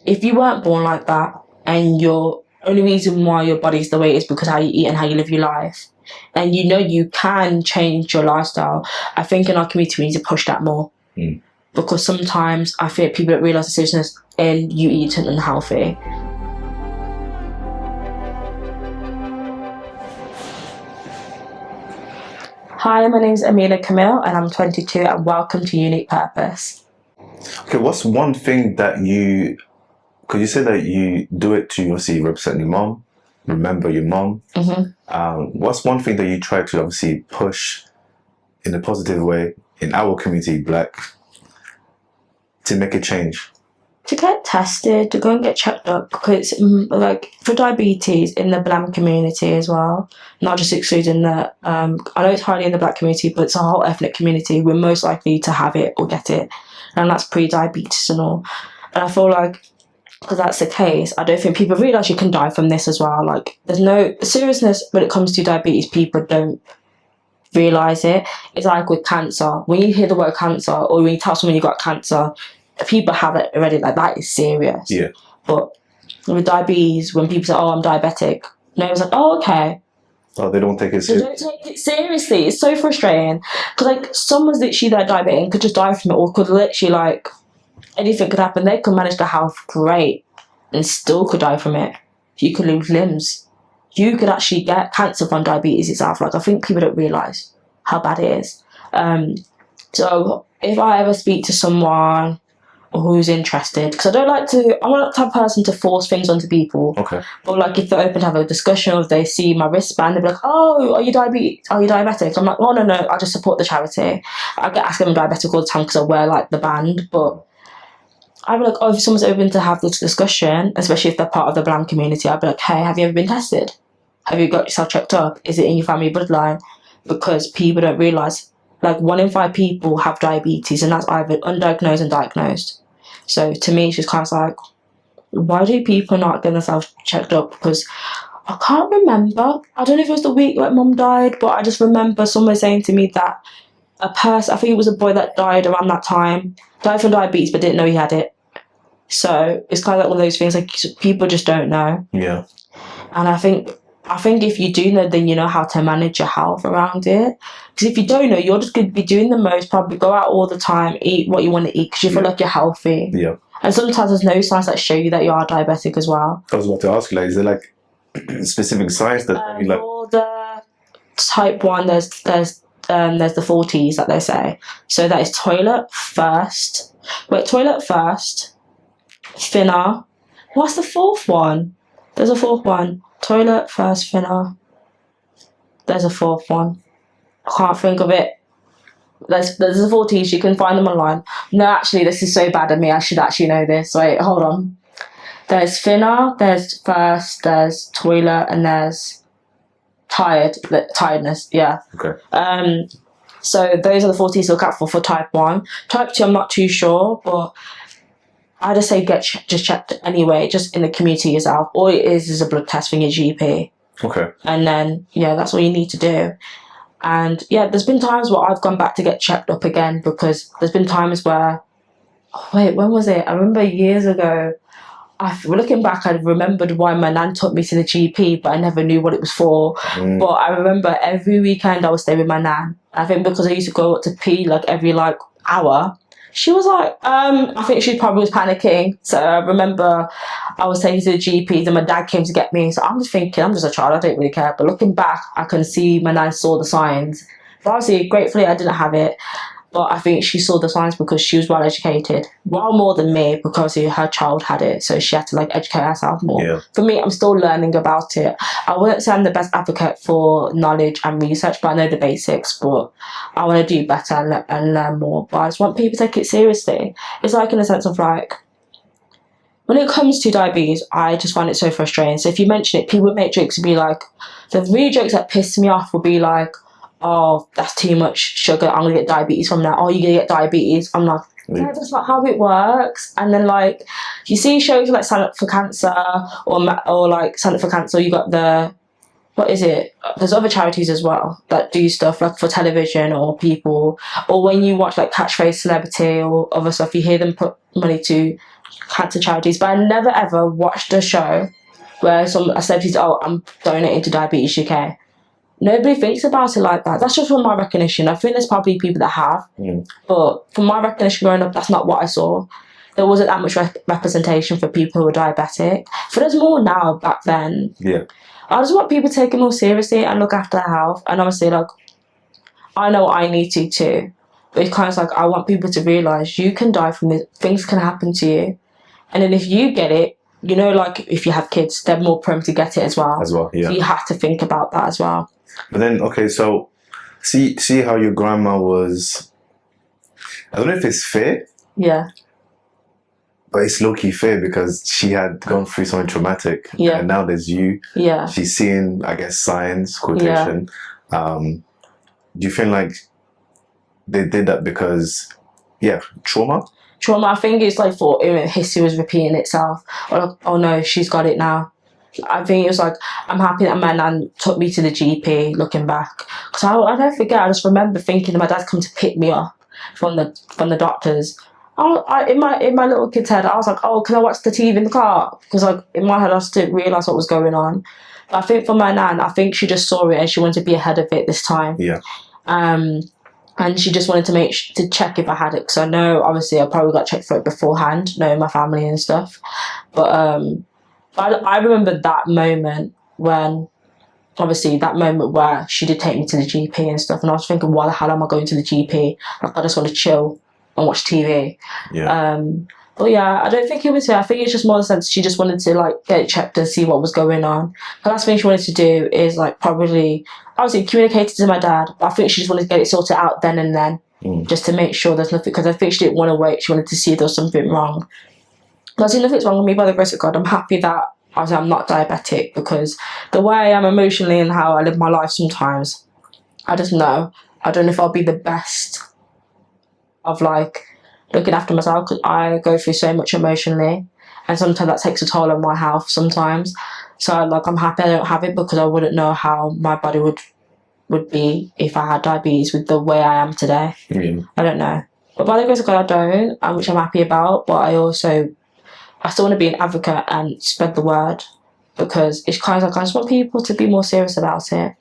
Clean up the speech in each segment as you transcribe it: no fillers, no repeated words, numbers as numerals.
if you weren't born like that and your only reason why your body's the way it is because how you eat and how you live your life, and you know you can change your lifestyle, I think in our community we need to push that more. Because sometimes I feel people don't realise the seriousness in you eating unhealthy. Hi, my name's Ameena Camille and I'm 22 and welcome to UniquePurpose. Okay, what's one thing that because you said that you do it to obviously represent your mom, remember your mom. What's one thing that you try to obviously push in a positive way in our community, Black, to make a change? To get tested, to go and get checked up, because like for diabetes in the Black community as well, not just excluding the, I know it's hardly in the Black community, but it's a whole ethnic community, we're most likely to have it or get it, and that's pre-diabetes and all. And I feel like, because that's the case, I don't think people realise you can die from this as well. Like, there's no seriousness when it comes to diabetes, people don't realise it. It's like with cancer, when you hear the word cancer or when you tell someone you got cancer, people have it already, like that is serious. Yeah. But with diabetes, when people say, oh, I'm diabetic, no one's like, oh, okay. Oh, they don't take it seriously. They don't take it seriously. It's so frustrating. Because like someone's literally there diabetic and could just die from it, or could literally like anything could happen. They could manage their health great and still could die from it. You could lose limbs. You could actually get cancer from diabetes itself. Like, I think people don't realise how bad it is. So if I ever speak to someone who's interested, because I'm not the type of person to force things onto people. Okay. But like if they're open to have a discussion, or if they see my wristband, they'll be like, oh, are you diabetic? I'm like, oh no, I just support the charity. I get asked if I'm diabetic all the time because I wear like the band, but I'd be like, oh, if someone's open to have this discussion, especially if they're part of the Black community, I'd be like, hey, have you ever been tested? Have you got yourself checked up? Is it in your family bloodline? Because people don't realise, like 1 in 5 people have diabetes, and that's either undiagnosed and diagnosed. So to me, it's just kind of like, why do people not get themselves checked up? Because I can't remember. I don't know if it was the week like Mum died, but I just remember someone saying to me that a person, I think it was a boy that died around that time, died from diabetes but didn't know he had it. So it's kind of like one of those things, like people just don't know. Yeah. And I think if you do know, then you know how to manage your health around it. Because if you don't know, you're just going to be doing the most, probably go out all the time, eat what you want to eat because you feel like you're healthy. Yeah. And sometimes there's no signs that show you that you are diabetic as well. I was about to ask you, like, is there like specific signs that like? For the type 1, there's the 4 T's that they say. So that is toilet first, thinner. What's the 4th one? There's a 4th one. Toilet first, thinner. There's a 4th one. I can't think of it. There's the 4 T's. You can find them online. No, actually, this is so bad of me. I should actually know this. Wait, hold on. There's thinner, there's first, there's toilet, and there's tiredness. Yeah. Okay. So those are the 4 T's to look out for type 1. Type 2, I'm not too sure, but I just say just checked anyway, just in the community yourself. All it is a blood test from your GP. Okay. And then, yeah, that's all you need to do. And yeah, there's been times where I've gone back to get checked up again, because there's been times where, when was it? I remember years ago, looking back, I remembered why my nan took me to the GP, but I never knew what it was for. But I remember every weekend I would stay with my nan. I think because I used to go up to pee like every hour, she was like, I think she probably was panicking. So I remember I was taken to the GP, and my dad came to get me. So I'm just thinking, I'm just a child, I don't really care. But looking back, I can see my nan saw the signs. But obviously, gratefully, I didn't have it. But I think she saw the signs because she was well educated. Well, more than me, because her child had it. So she had to educate herself more. Yeah. For me, I'm still learning about it. I wouldn't say I'm the best advocate for knowledge and research, but I know the basics. But I want to do better and learn more. But I just want people to take it seriously. It's in a sense of when it comes to diabetes, I just find it so frustrating. So if you mention it, people would make jokes and be like, the really jokes that piss me off would be like, oh, that's too much sugar, I'm going to get diabetes from that. Oh, you're going to get diabetes. I'm like, yeah, that's not how it works. And then, you see shows like Sign Up for Cancer or Sign Up for Cancer, you got what is it? There's other charities as well that do stuff for television or people. Or when you watch Catchphrase Celebrity or other stuff, you hear them put money to cancer charities, but I never ever watched a show where a celebrity says, "Oh, I'm donating to Diabetes UK." Nobody thinks about it like that. That's just from my recognition. I think there's probably people that have, but from my recognition growing up, that's not what I saw. There wasn't that much representation for people who were diabetic. But there's more now. Back then, Yeah. I just want people to take it more seriously and look after their health. And obviously, like, I know I need to too. But it's kind of like I want people to realise you can die from this. Things can happen to you. And then if you get it, you know, like if you have kids, they're more prone to get it as well. Yeah. So you have to think about that as well. But then, okay, so see how your grandma was, I don't know if it's fair. Yeah. But it's low-key fair because she had gone through something traumatic. Yeah. And now there's you. Yeah. She's seeing, I guess, signs, quotation. Yeah. Do you feel like they did that because, trauma? Trauma, I think it's like for history was repeating itself. Or like, oh no, she's got it now. I think it was like, I'm happy that my nan took me to the GP, looking back. Because I don't forget, I just remember thinking that my dad's come to pick me up from the doctors. In my little kid's head, I was like, oh, can I watch the TV in the car? Because like in my head, I just didn't realise what was going on. But I think for my nan, I think she just saw it and she wanted to be ahead of it this time. Yeah. And she just wanted to check if I had it. Because I know, obviously, I probably got checked for it beforehand, knowing my family and stuff. But I remember that moment when, obviously, that moment where she did take me to the GP and stuff. And I was thinking, why the hell am I going to the GP? Like, I just want to chill and watch TV. Yeah. But yeah, I don't think it was her. I think it's just more the sense she just wanted to like get it checked and see what was going on. The last thing she wanted to do is like probably, obviously, communicate it to my dad. But I think she just wanted to get it sorted out then and then, just to make sure there's nothing. Because I think she didn't want to wait. She wanted to see if there was something wrong. But I see nothing's wrong with me by the grace of God. I'm happy that I'm not diabetic, because the way I am emotionally and how I live my life sometimes, I just know I don't know if I'll be the best of like looking after myself, because I go through so much emotionally, and sometimes that takes a toll on my health sometimes. So like I'm happy I don't have it, because I wouldn't know how my body would be if I had diabetes with the way I am today. I don't know. But by the grace of God, I don't, which I'm happy about. But I still want to be an advocate and spread the word, because it's kind of like I just want people to be more serious about it.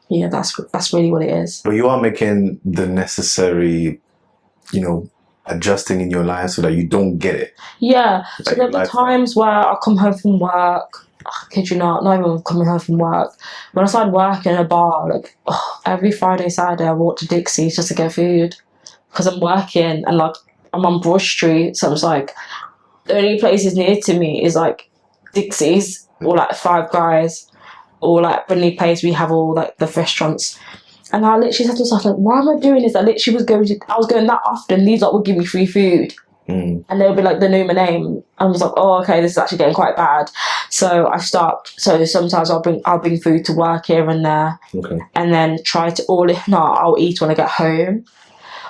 Yeah, that's really what it is. But you are making the necessary, adjusting in your life so that you don't get it. Yeah. So there are times where I come home from work. I kid you not even coming home from work. When I started working in a bar, like every Friday, Saturday, I walk to Dixie's just to get food, because I'm working and like I'm on Broad Street, so I was like, the only places near to me is like Dixie's or like Five Guys or like Brindley Place. We have all like the restaurants. And I literally said to myself, like, why am I doing this? I literally I was going that often. These lot would give me free food. And they would be like, they knew my name. I was like, oh, okay, this is actually getting quite bad. So I stopped. So sometimes I'll bring food to work here and there. Okay. And then try to, or if not, I'll eat when I get home.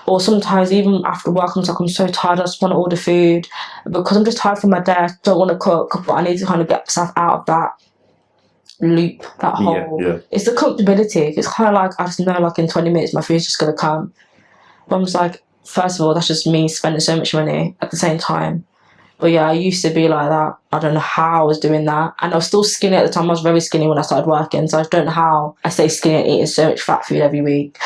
Or sometimes even after work, I'm like, I'm so tired, I just want to order food. Because I'm just tired from my day, I don't want to cook, but I need to kind of get myself out of that loop, that hole. Yeah. It's the comfortability. It's kind of like, I just know like in 20 minutes my food's just going to come. But I'm just like, first of all, that's just me spending so much money at the same time. But yeah, I used to be like that. I don't know how I was doing that. And I was still skinny at the time. I was very skinny when I started working. So I don't know how I stay skinny and eating so much fat food every week.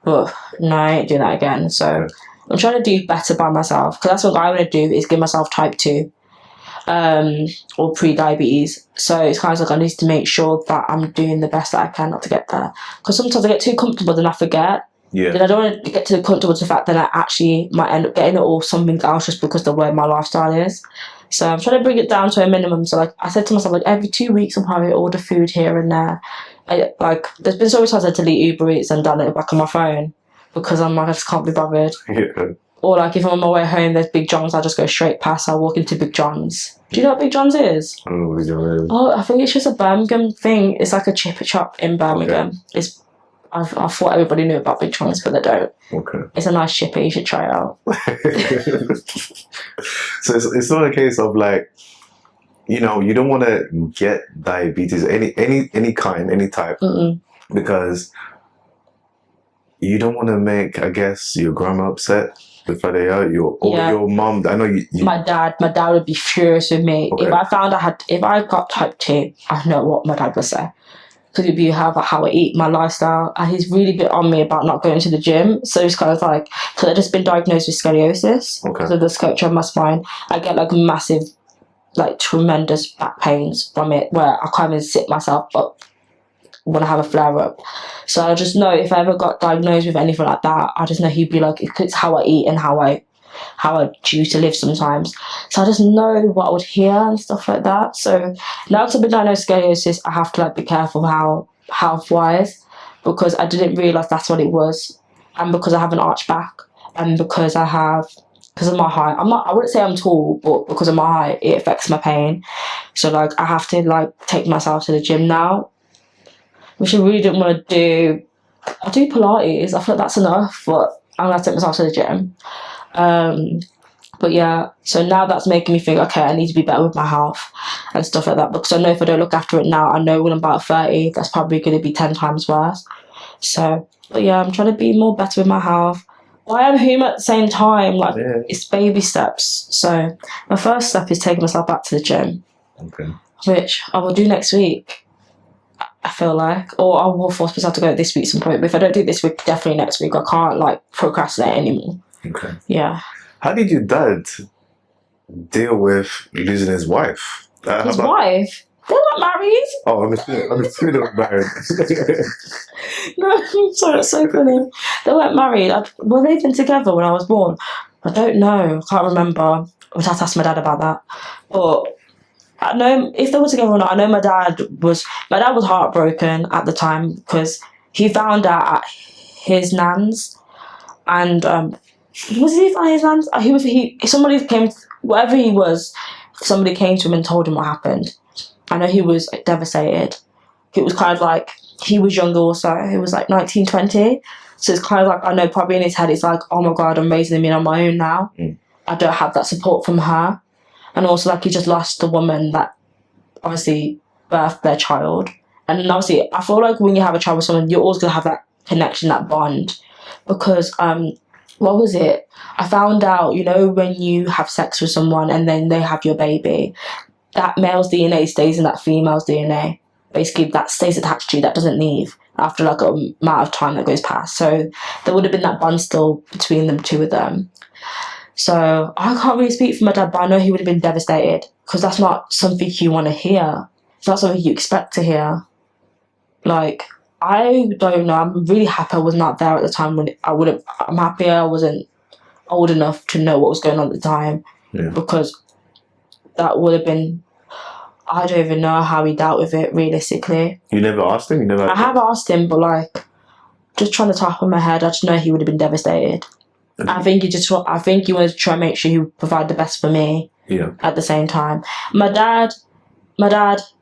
But no, I ain't doing that again. So I'm trying to do better by myself, because that's what I want to do, is give myself type 2 or pre-diabetes. So it's kind of like I need to make sure that I'm doing the best that I can not to get there. Because sometimes I get too comfortable and I forget. Yeah. Then I don't want to get too comfortable to the fact that I actually might end up getting it or something else just because of the way my lifestyle is. So I'm trying to bring it down to a minimum. So like I said to myself, like every 2 weeks I'm probably order food here and there. There's been so many times I delete Uber Eats and done it back on my phone, because I'm like, I just can't be bothered. Yeah. Or like if I'm on my way home, there's Big John's, I just go straight past. I walk into Big John's. Do you know what Big John's is? I don't know what Big John's is. Oh, I think it's just a Birmingham thing. It's like a chipper shop in Birmingham. Okay. I thought everybody knew about Big John's, but they don't. Okay. It's a nice chipper. You should try it out. So it's not a case of like, you don't want to get diabetes any kind, any type, because you don't want to make, I guess, your grandma upset. Before they hurt you, or Yeah. your mom? I know you. My dad would be furious with me. Okay. If I got type 2, I know what my dad would say. Because it'd be how I eat, my lifestyle. And he's really bit on me about not going to the gym. So it's kind of like, because I've just been diagnosed with scoliosis. Okay. Because of the sculpture of my spine. I get like massive, like tremendous back pains from it where I can't even sit myself up when I have a flare up. So I just know if I ever got diagnosed with anything like that, I just know he'd be like, it's how I eat and how I choose to live sometimes. So I just know what I would hear and stuff like that. So now because I've been diagnosed with scoliosis, I have to like be careful how health-wise, because I didn't realise that's what it was. And because I have an arch back, and because of my height, I wouldn't say I'm tall, but because of my height, it affects my pain. So like I have to like take myself to the gym now, which I really didn't want to do. I do Pilates. I feel like that's enough, but I'm gonna take myself to the gym. But yeah, so now that's making me think, okay, I need to be better with my health and stuff like that, because I know if I don't look after it now, I know when I'm about 30, that's probably going to be 10 times worse. So, but yeah, I'm trying to be more better with my health. But I am human at the same time, like it's baby steps. So my first step is taking myself back to the gym, which I will do next week. I feel like, or I will force myself to go this week some point. But if I don't do it this week, definitely next week. I can't like procrastinate anymore. Okay. Yeah. How did your dad deal with losing his wife? His wife? They weren't married. Oh, I'm assuming they were married. No, I'm sorry, that's so funny. They weren't married. Were they even together when I was born? I don't know. I can't remember. I would have to ask my dad about that. But I know if they were together or not. I know my dad was heartbroken at the time because he found out at his nan's, and was he at his nan's? Somebody came, whatever he was, somebody came to him and told him what happened. I know he was devastated. It was kind of like, he was younger also. He was like 19, 20. So it's kind of like, I know probably in his head, it's like, oh my God, I'm raising him on my own now. I don't have that support from her. And also like he just lost the woman that obviously birthed their child. And obviously I feel like when you have a child with someone, you're always going to have that connection, that bond. Because, what was it? I found out, you know, when you have sex with someone and then they have your baby, that male's DNA stays in that female's DNA. Basically, that stays attached to you, that doesn't leave after like a amount of time that goes past. So there would have been that bond still between them, two of them. So I can't really speak for my dad, but I know he would have been devastated because that's not something you want to hear. It's not something you expect to hear. Like, I don't know. I'm really happy I was not there at the time when I'm happy I wasn't old enough to know what was going on at the time. Yeah. Because that would have been, I don't even know how he dealt with it realistically. You never asked him? I have asked him, but like, just trying to top of my head, I just know he would have been devastated. I think he wanted to try and make sure he would provide the best for me. Yeah. At the same time, my dad,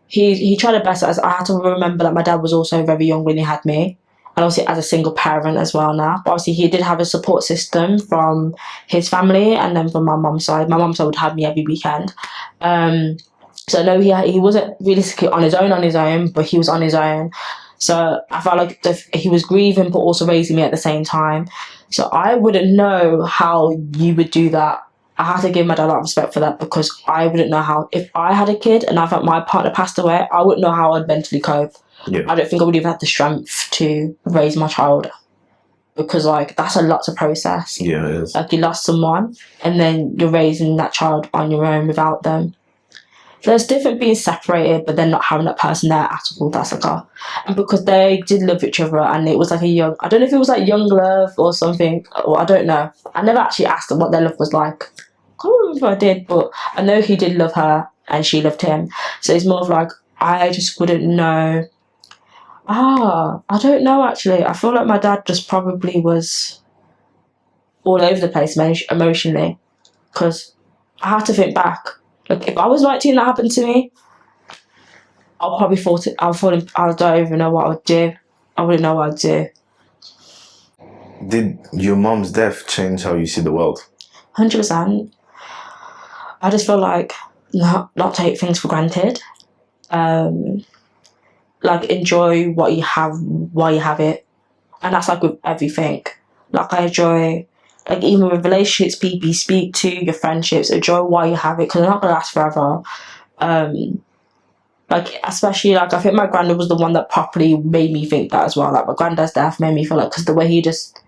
he tried his best. As I had to remember that my dad was also very young when he had me, and obviously as a single parent as well now. But obviously he did have a support system from his family and then from my mum's side. My mum's side would have me every weekend. So no, he wasn't realistically on his own, but he was on his own. So I felt like he was grieving but also raising me at the same time. So I wouldn't know how you would do that. I have to give my dad a lot of respect for that because I wouldn't know how, if I had a kid and I felt my partner passed away, I wouldn't know how I'd mentally cope. Yeah. I don't think I would even have the strength to raise my child because like that's a lot to process. Yeah, it is. Like you lost someone and then you're raising that child on your own without them. There's different being separated but then not having that person there at all. That's like and because they did love each other and it was like I don't know if it was like young love or something, or I don't know. I never actually asked them what their love was like. I can't remember if I did, but I know he did love her and she loved him. So it's more of like, I just wouldn't know. I don't know actually. I feel like my dad just probably was all over the place emotionally because I had to think back. Like, if I was 19 and that happened to me, I don't even know what I would do. I wouldn't know what I'd do. Did your mom's death change how you see the world? 100%. I just feel like not take things for granted. Like, enjoy what you have while you have it. And that's like with everything. Like, I enjoy like even with relationships, people you speak to, your friendships, enjoy while you have it, because they're not going to last forever. Like, especially, like, I think my granddad was the one that properly made me think that as well. Like, my granddad's death made me feel like, because the way he just,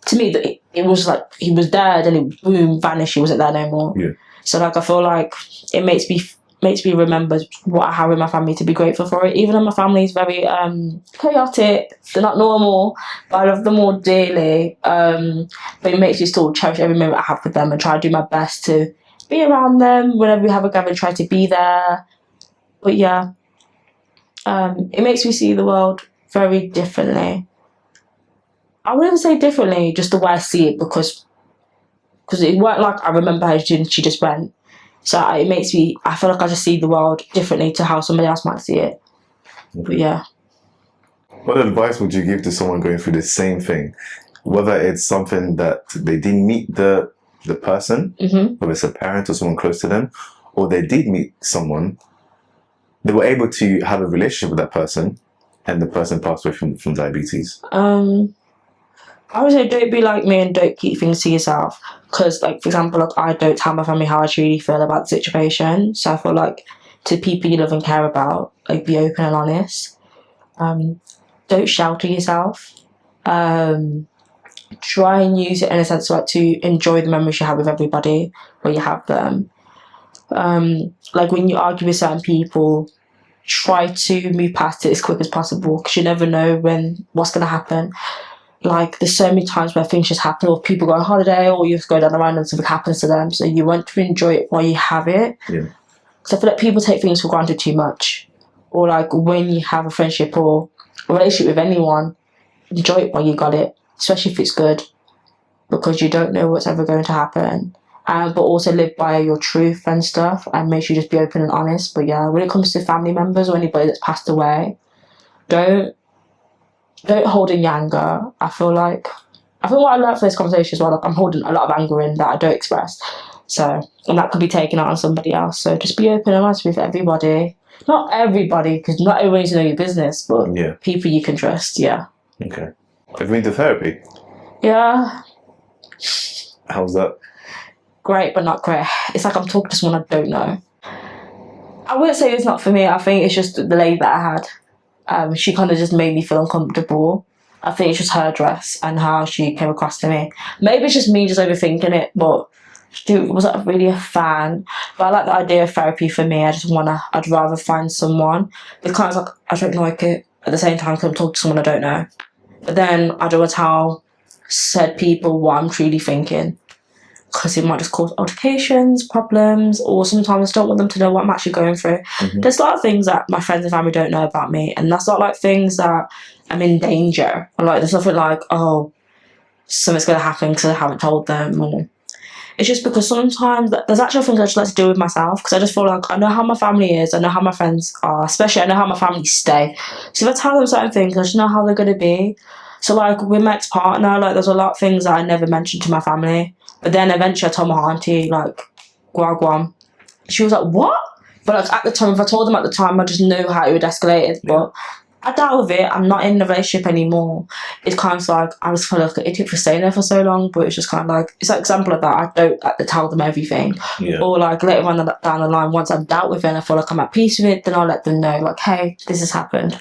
to me, it was like, he was dead and it boom, vanished, he wasn't there no more. Yeah. So, like, I feel like it makes me remember what I have in my family to be grateful for it. Even though my family is very chaotic, they're not normal, but I love them all dearly. But it makes me still cherish every moment I have with them and try to do my best to be around them whenever we have a gathering, try to be there. But yeah, it makes me see the world very differently. I wouldn't say differently, just the way I see it, because it weren't like I remember her, she just went. So it makes me, I feel like I just see the world differently to how somebody else might see it. But yeah. What advice would you give to someone going through the same thing? Whether it's something that they didn't meet the person, whether it's a parent or someone close to them, or they did meet someone, they were able to have a relationship with that person, and the person passed away from diabetes. I would say don't be like me and don't keep things to yourself. Because, like, for example, like, I don't tell my family how I truly feel about the situation. So I feel like to people you love and care about, like, be open and honest. Don't shelter yourself. Try and use it in a sense like to enjoy the memories you have with everybody when you have them. Like when you argue with certain people, try to move past it as quick as possible, because you never know what's going to happen. Like, there's so many times where things just happen, or people go on holiday, or you just go down the road and something happens to them. So you want to enjoy it while you have it. Yeah. So I feel like people take things for granted too much. Or like when you have a friendship or a relationship with anyone, enjoy it while you got it, especially if it's good, because you don't know what's ever going to happen. But also live by your truth and stuff, and make sure you just be open and honest. But yeah, when it comes to family members or anybody that's passed away, don't hold in your anger. I feel what I learned from this conversation as well, like, I'm holding a lot of anger in that I don't express. So, and that could be taken out on somebody else. So just be open and honest with everybody. Not everybody, because not everyone needs to know your business, but people you can trust, yeah. Okay. Have you been to therapy? Yeah. How's that? Great, but not great. It's like I'm talking to someone I don't know. I wouldn't say it's not for me. I think it's just the lady that I had. She kind of just made me feel uncomfortable. I think it's just her dress and how she came across to me. Maybe it's just me just overthinking it, but she wasn't really a fan. But I like the idea of therapy for me. I'd rather find someone, because like I don't like it at the same time, because I'm talking to someone I don't know. But then I don't want to tell said people what I'm truly thinking, because it might just cause altercations, problems, or sometimes I just don't want them to know what I'm actually going through. There's a lot of things that my friends and family don't know about me, and that's not like things that I'm in danger. Or like there's nothing like, oh, something's going to happen because I haven't told them. Or it's just because sometimes there's actual things I just like to deal with myself, because I just feel like I know how my family is, I know how my friends are, especially I know how my family stay. So if I tell them certain things, I just know how they're going to be. So like with my ex-partner, like there's a lot of things that I never mentioned to my family. But then eventually I told my auntie, like, guam. She was like, what? But like at the time, if I told them at the time, I just knew how it would escalate. But I dealt with it. I'm not in a relationship anymore. It's kind of like, I was kind of like an idiot for staying there for so long, but it's just kind of like, it's an example of that. I don't like to tell them everything. Yeah. Or like later on down the line, once I've dealt with it and I feel like I'm at peace with it, then I'll let them know, like, hey, this has happened.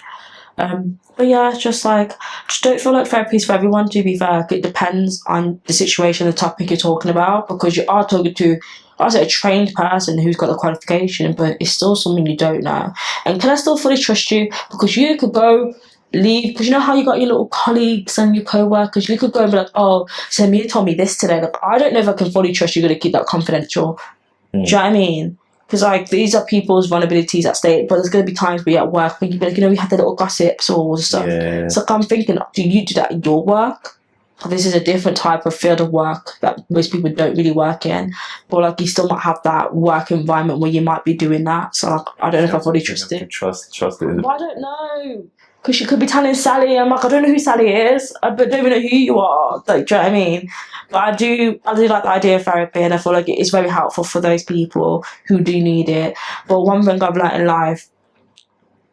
But yeah, it's just like, just don't feel like therapy is for everyone, to be fair. It depends on the situation, the topic you're talking about, because you are talking to, I would say, a trained person who's got the qualification, but it's still something you don't know. And can I still fully trust you? Because you could go leave, because you know how you got your little colleagues and your co-workers, you could go and be like, oh, so Ameena told me this today. Like, I don't know if I can fully trust you're going to keep that confidential. Do you know what I mean? Because, like, these are people's vulnerabilities at stake, but there's going to be times where you're at work when you be like, you know, we had the little gossips or stuff. Yeah. So I'm thinking, do you do that in your work? This is a different type of field of work that most people don't really work in. But, like, you still might have that work environment where you might be doing that. So, like, I don't know if I fully trust it. Trust it. But I don't know. Because she could be telling Sally, I'm like, I don't know who Sally is, but don't even know who you are. Like, do you know what I mean? But I do like the idea of therapy, and I feel like it is very helpful for those people who do need it. But one thing I've learned in life,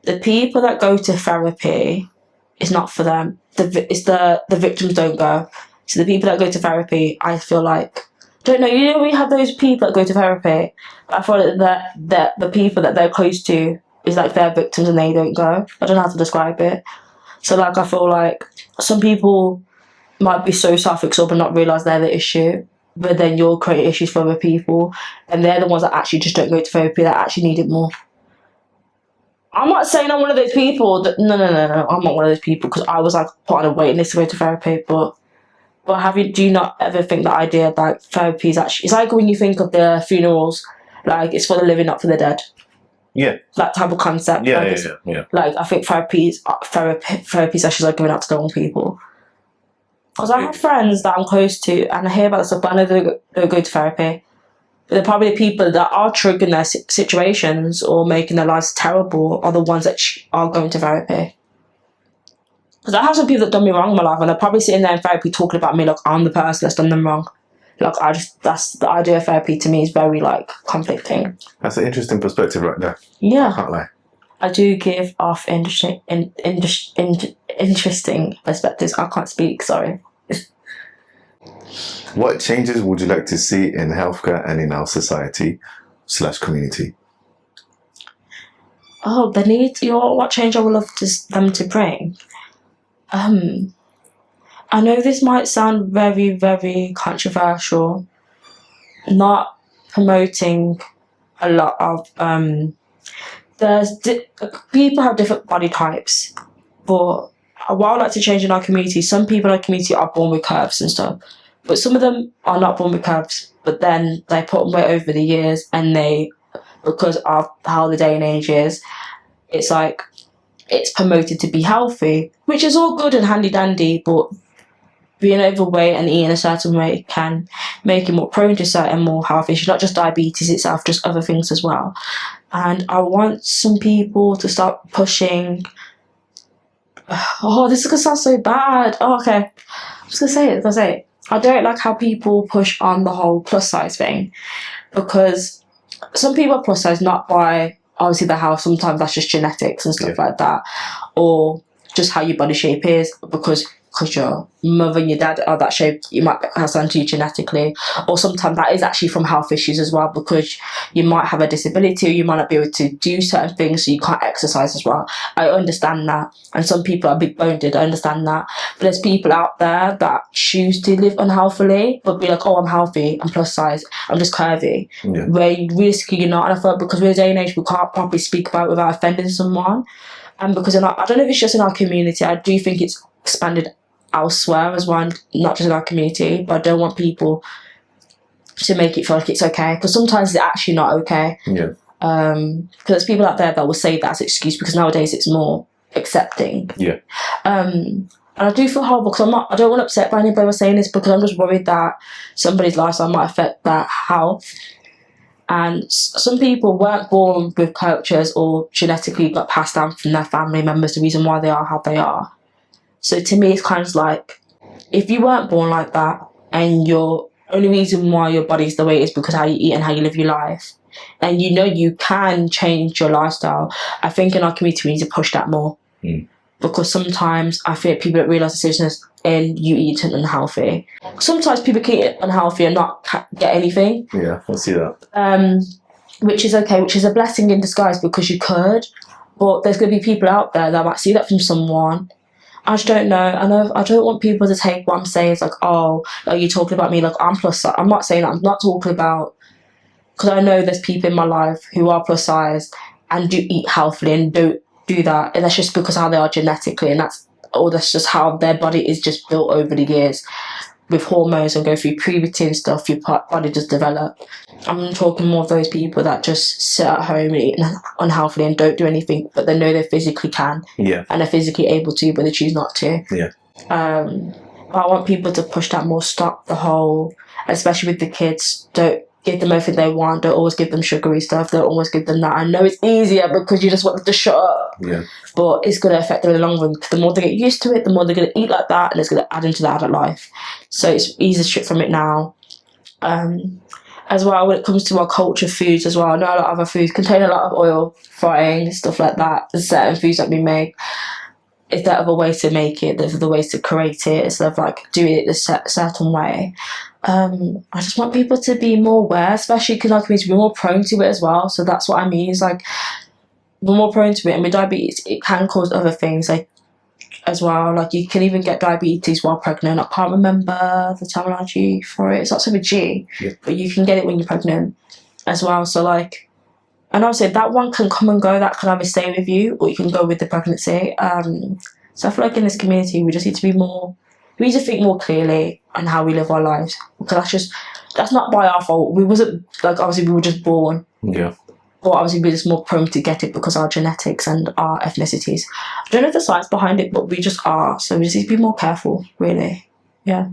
the people that go to therapy, it's not for them. The victims don't go. So the people that go to therapy, I feel like, don't know, you know, we have those people that go to therapy, but I feel like that the people that they're close to is like they're victims and they don't go. I don't know how to describe it. So like, I feel like some people might be so self-absorbed and not realise they're the issue, but then you'll create issues for other people, and they're the ones that actually just don't go to therapy, that actually need it more. I'm not saying I'm one of those people that, no, I'm not one of those people, because I was like put on a waiting list to go to therapy, but do you not ever think the idea that therapy is actually, it's like when you think of the funerals, like it's for the living, not for the dead. Yeah. That type of concept. Yeah. Like, I think therapy sessions are going out to the wrong people. Because I have friends that I'm close to, and I hear about this stuff, but I know they don't go to therapy. But they're probably the people that are triggering their situations or making their lives terrible are the ones that are going to therapy. Because I have some people that done me wrong in my life, and they're probably sitting there in therapy talking about me like I'm the person that's done them wrong. Like, that's the idea of therapy to me is very like conflicting. That's an interesting perspective right there. Yeah. I can't lie. I do give off interesting perspectives. I can't speak, sorry. What changes would you like to see in healthcare and in our society / community? Oh, what change I would love them to bring? I know this might sound very, very controversial, not promoting a lot of, people have different body types, but what I'd like to change in our community, some people in our community are born with curves and stuff, but some of them are not born with curves, but then they put on weight over the years, and because of how the day and age is, it's like, it's promoted to be healthy, which is all good and handy dandy, but being overweight and eating a certain way can make you more prone to certain more health issues, not just diabetes itself, just other things as well. And I want some people to start pushing. Oh, this is gonna sound so bad. Oh, okay. I'm just gonna say it. I don't like how people push on the whole plus size thing, because some people are plus size not by obviously the health, sometimes that's just genetics and stuff like that, or just how your body shape is, because your mother and your dad are that shape, you might pass on to you genetically, or sometimes that is actually from health issues as well, because you might have a disability or you might not be able to do certain things, so you can't exercise as well. I understand that, and some people are big boned, I understand that, but there's people out there that choose to live unhealthily but be like, oh, I'm healthy, I'm plus size, I'm just curvy, where realistically you're not. And I thought, because we're a day and age we can't properly speak about it without offending someone, and because I don't know if it's just in our community, I do think it's expanded elsewhere as well, not just in our community, but I don't want people to make it feel like it's okay, because sometimes it's actually not okay. Because there's people out there that will say that as an excuse, because nowadays it's more accepting. And I do feel horrible, because I don't want to upset by anybody saying this, because I'm just worried that somebody's lifestyle might affect their health. And some people weren't born with cultures or genetically got passed down from their family members, the reason why they are how they are. So to me, it's kind of like, if you weren't born like that, and your only reason why your body's the way it is because how you eat and how you live your life, and you know you can change your lifestyle, I think in our community we need to push that more. Because sometimes I feel people don't realise the seriousness in you eating unhealthy. Sometimes people can eat unhealthy and not get anything. Yeah, I see that. Which is okay, which is a blessing in disguise, because you could, but there's going to be people out there that might see that from someone. I just don't know. I don't want people to take what I'm saying as like, oh, are you talking about me? Like, I'm plus size. I'm not saying that. I'm not talking about, because I know there's people in my life who are plus size and do eat healthily and don't do that. And that's just because how they are genetically, and that's just how their body is just built over the years. With hormones and go through puberty and stuff, your body does develop. I'm talking more of those people that just sit at home and eat unhealthily and don't do anything, but they know they physically can. And they're physically able to, but they choose not to. I want people to push that more, stop the whole, especially with the kids, don't give them everything they want, don't always give them sugary stuff, don't always give them that. I know it's easier because you just want them to shut up. But it's going to affect them in the long run. The more they get used to it, the more they're going to eat like that, and it's going to add into their adult life. So it's easy to strip from it now. As well, when it comes to our culture foods as well, I know a lot of our foods contain a lot of oil, frying, stuff like that. There's certain foods that we make. is there other ways to make it, there's other ways to create it instead of like doing it this certain way. I just want people to be more aware, especially because our community, we're more prone to it as well. So that's what I mean, is like we're more prone to it, and with diabetes it can cause other things like as well. Like you can even get diabetes while pregnant. I can't remember the terminology for it. It's not with a G, but you can get it when you're pregnant as well. So like, and obviously that one can come and go. That can either stay with you or you can go with the pregnancy. So I feel like in this community we just need to be more. We need to think more clearly on how we live our lives, because that's not by our fault. We wasn't like, obviously we were just born. Yeah. But obviously we're just more prone to get it because of our genetics and our ethnicities. I don't know the science behind it, but we just are. So we just need to be more careful, really. Yeah.